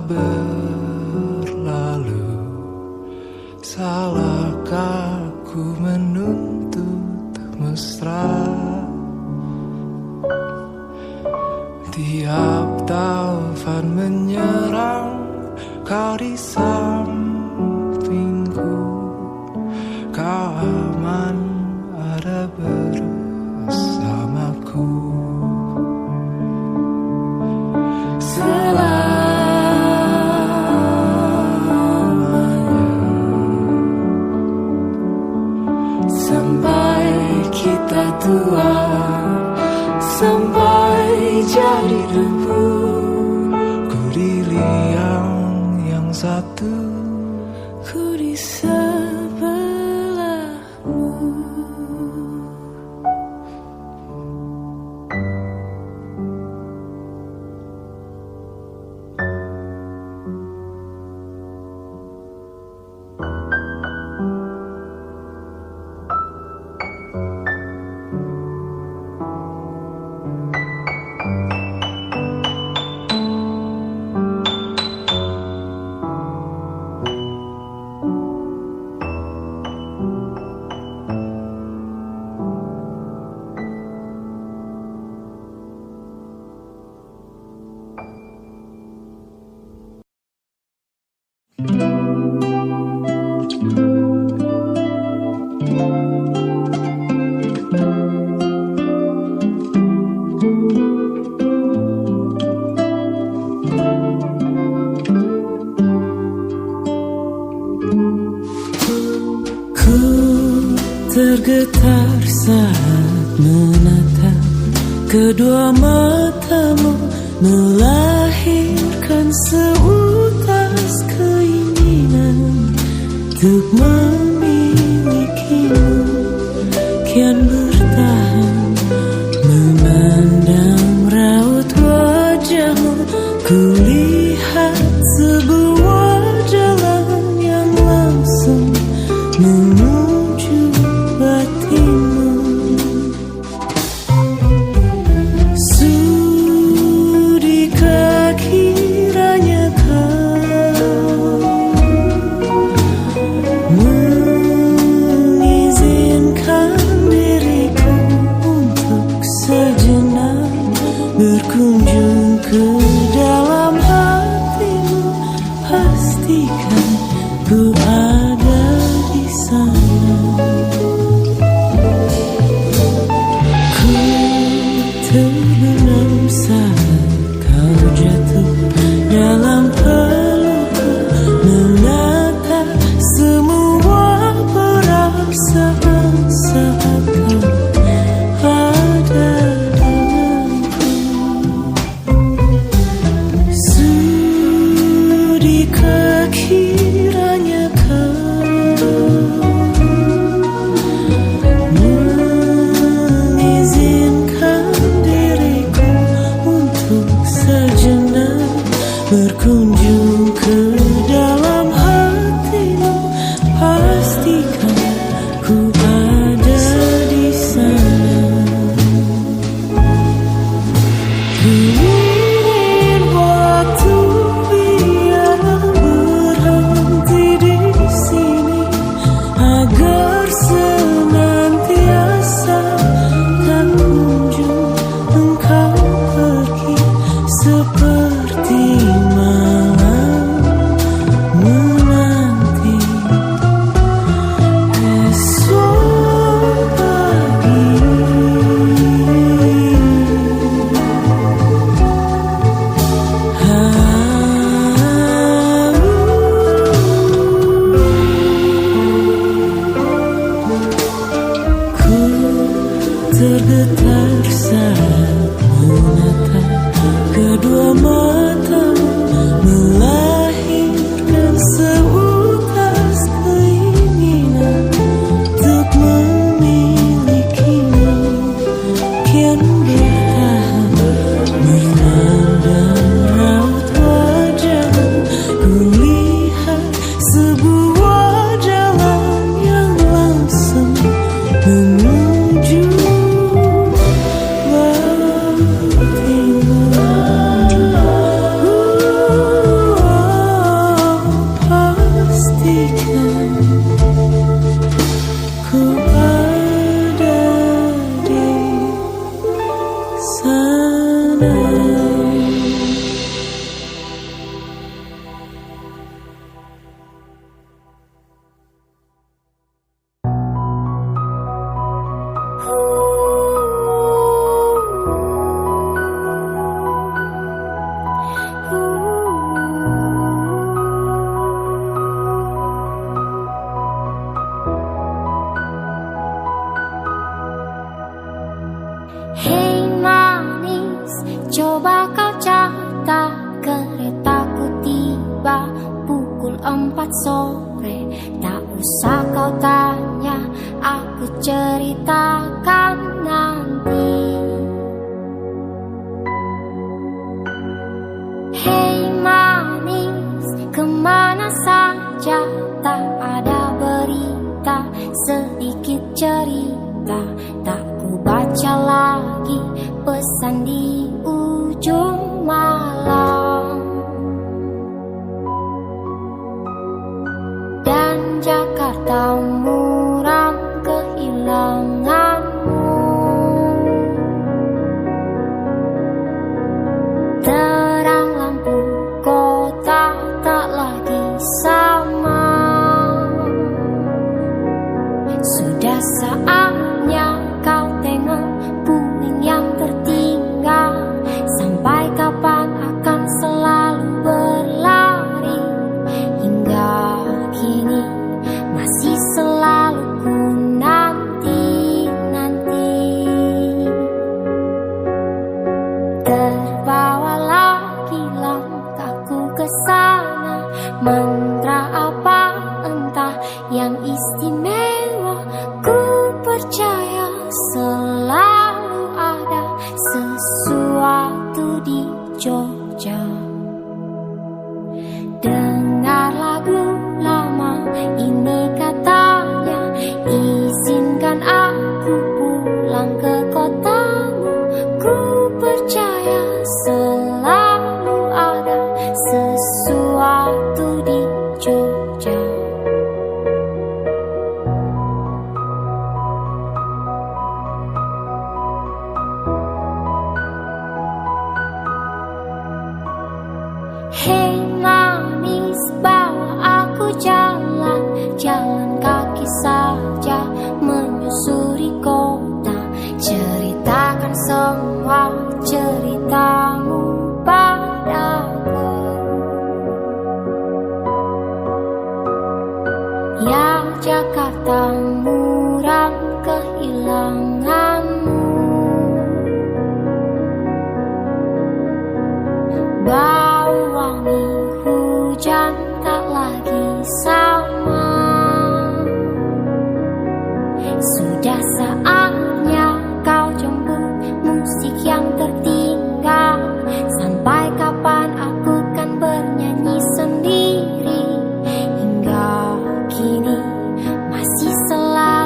berlalu. Salahkah ku menuntut mesra? Tiap taufan menyerang, kau di sampingku. Kau aman ada bersamaku. Selamanya, sampai kita tua, sampai jadi debu. Ku di liang yang satu, ku di sebelahmu. Tergetar saat menatap kedua matamu, melahirkan seutas keinginan untuk memilikimu. Kian bertahan memandang raut wajahmu, kulihat sebuah jalan yang langsung menuju batinmu. Sudikah kiranya kau mengizinkan diriku untuk sejenak berkunjung ke dalam hatimu? Pastikan ku ada di sana. Ku terbenam saat kau jatuh dalam pelukku, menata semua perasaan saat kau ada denganku. Sudikah kiranya kau mengizinkan diriku untuk sejenak berkunjung ke dalam hatimu? Pastikan ku ada di sana. Ku ingin waktu biar berhenti di sini, agar senantiasa tak kunjung engkau pergi seperti malam pesan di ujung malam, dan Jakarta muram kehilanganmu. Terang lampu kota tak lagi sama. Sudah saatnya kau tengok puing yang tertinggal. Sampai kapan akan selalu berlari? Hingga kini masih selalu ku nanti-nanti. Terbawalah langkahku ke sana. Mantra apa entah yang istimewa. Ku percaya selalu ada sesuatu di Jogja. Dengar lagu lama ini katanya, izinkan aku pulang ke kotamu. Ku percaya selalu ada sesuatu di Jogja. Hei manis, bawa aku jalan kaki saja menyusuri kota. Ceritakan semua ceritamu padaku. Ya Jakarta muram kehilanganmu. Bau wangi hujan tak lagi sama. Sudah saatnya kau jemput musik yang tertinggal. Sampai kapan aku kan bernyanyi sendiri? Hingga kini masih selalu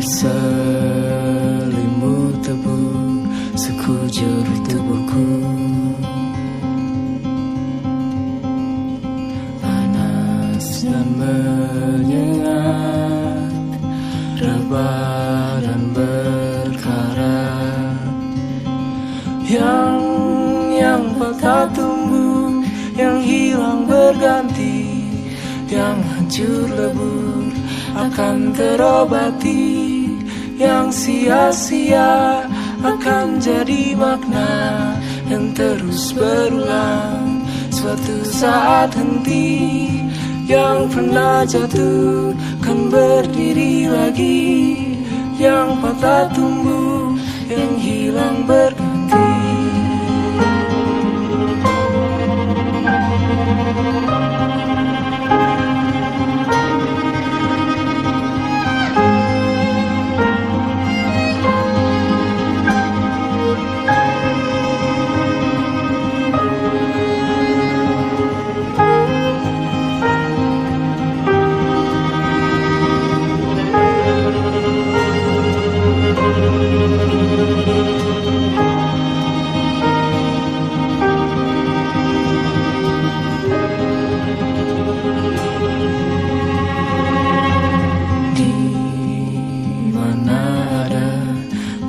berselimut tebu sekujur tubuhku. Panas dan menyengat, rebah dan berkarat. Yang patah tumbuh, yang hilang berganti, yang hancur lebur akan terobati, yang sia-sia akan jadi makna yang terus berulang. Suatu saat henti, yang pernah jatuh kan berdiri lagi, yang patah tumbuh, yang hilang berganti.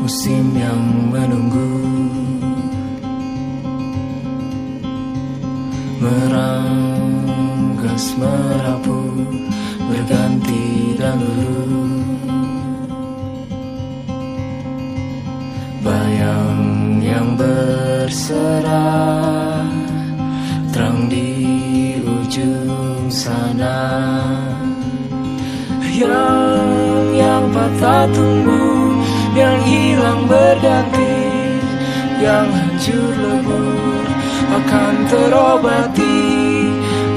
Musim yang menunggu, meranggas merapu, berganti dan lulu. Bayang yang berserah, terang di ujung sana. Yang patah tumbuh, yang hilang berganti, yang hancur lebur akan terobati,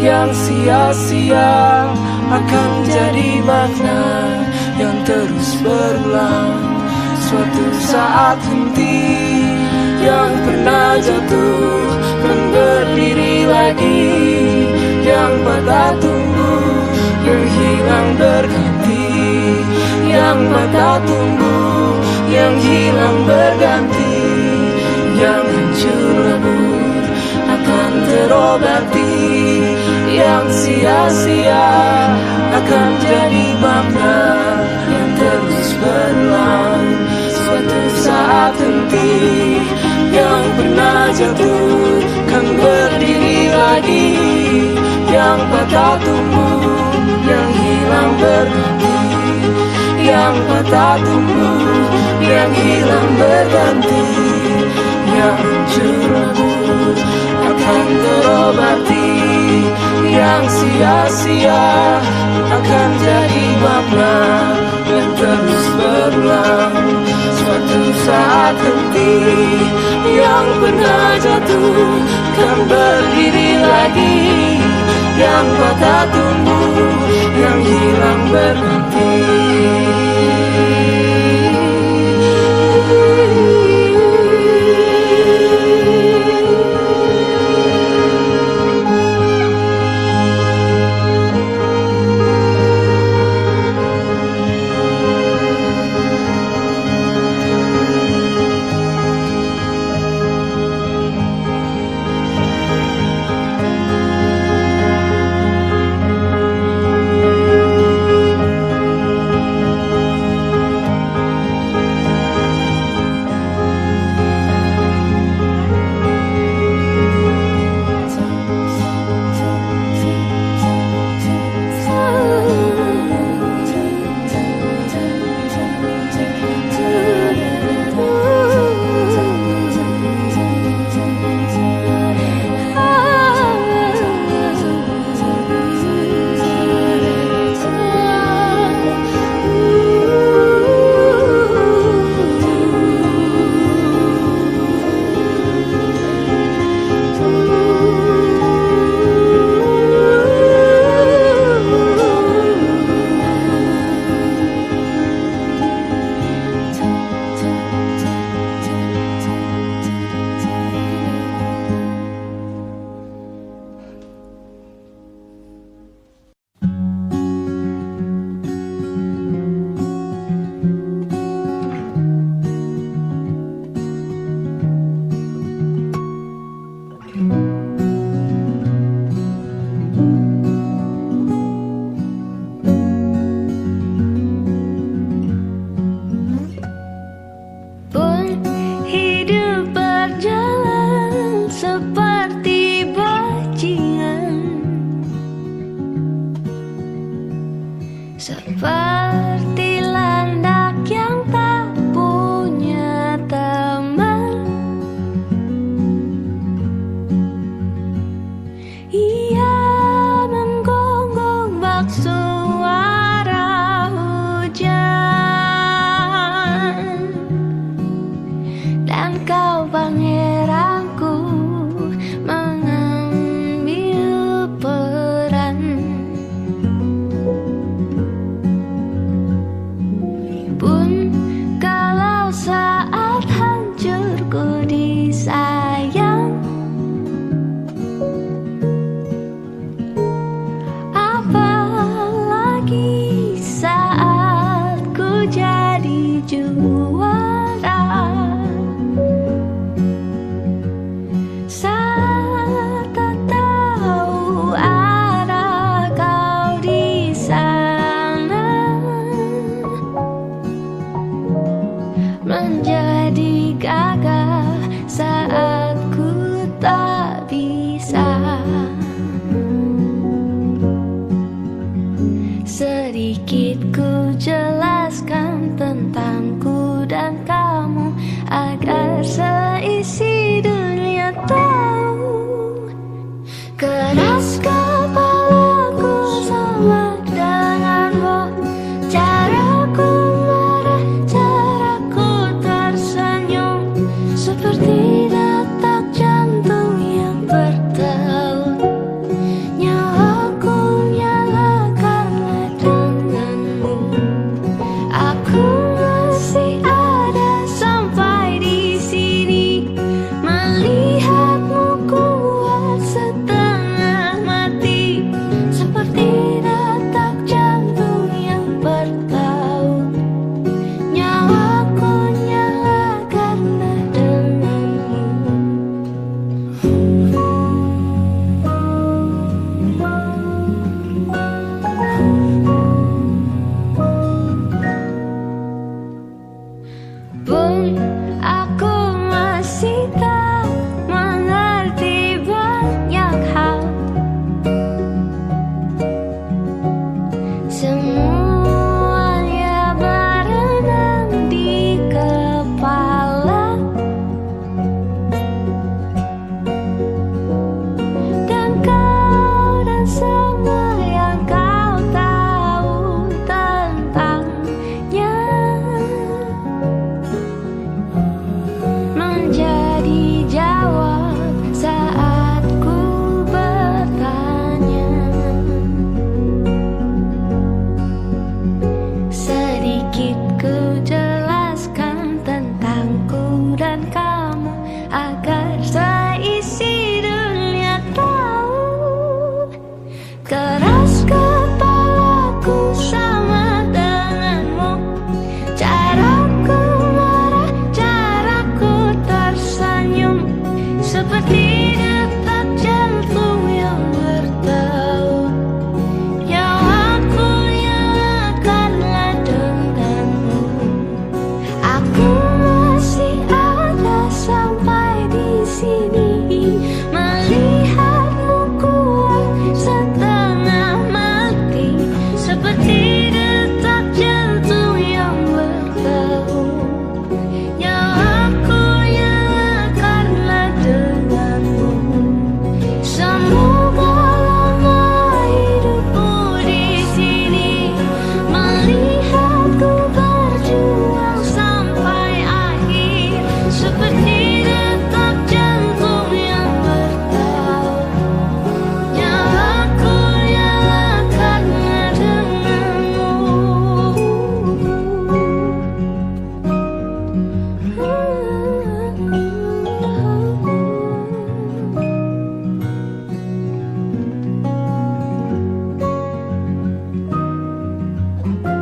yang sia-sia akan jadi makna yang terus berulang. Suatu saat henti, yang pernah jatuh kan berdiri lagi, yang patah tumbuh, yang hilang berganti, yang patah tumbuh, yang hilang berganti, yang hancur lebur akan terobati, yang sia-sia akan jadi makna yang terus berulang. Suatu saat henti, yang pernah jatuh kan berdiri lagi, yang patah tumbuh, yang hilang berganti, yang patah tumbuh, yang hilang berganti, yang hancur lebur akan terobati, yang sia-sia akan jadi makna yang terus berulang. Suatu saat henti, yang pernah jatuh kan berdiri lagi, yang patah tumbuh, yang hilang berganti. Thank